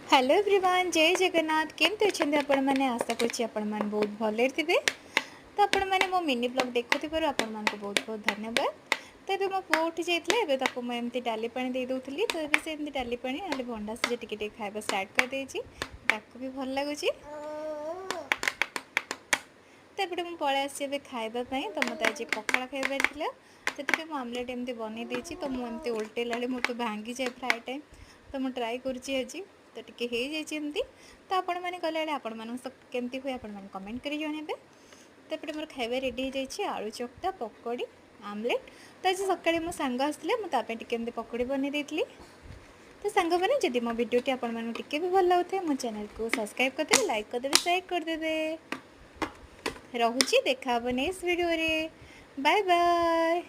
Hello everyone, जय जगन्नाथ। केमती अच्छे आपण मैंने आशा करुँच आपण मैंने बहुत भले थे। तो आपण मैंने मो मिनी ब्लॉग देखुवर आपण मान बहुत बहुत धन्यवाद। तो ये मो पुआ उठी जाता है एमती डाली पानी दे दूसरी। तो ये से डाली पानी ना भंडा सीझा टे खाଇବା स्टार्ट कर देती भी भल लगुच। तो ये मुझे पलि आसी खावाई। तो मत आज पखाड़ खाइबार था से आमलेट एमती बनई देती। तो मुझे उल्टेला मोर तो भांगी जाए फ्राए टाइम। तो मुझे ट्राए कर तो टिके हो जाती। तो आपण मैंने कला आपण केमती हुए आपण मैंने कमेंट कर जनइबे। तो ये मोर खाଇବା रेडी हो जाए आलू चकटा पकोड़ी आमलेट। तो आज सकाଳେ मो सांग आसते मुझे टे पकोड़ी बनई देती। तो सांग मैंने जदि मो भिडियोटी आपण टे भी भल लगे मो चैनल को सब्सक्राइब करदे, लाइक करदे, शेयर करदे। रहुची देखा नेक्स्ट वीडियो रे। Bye bye.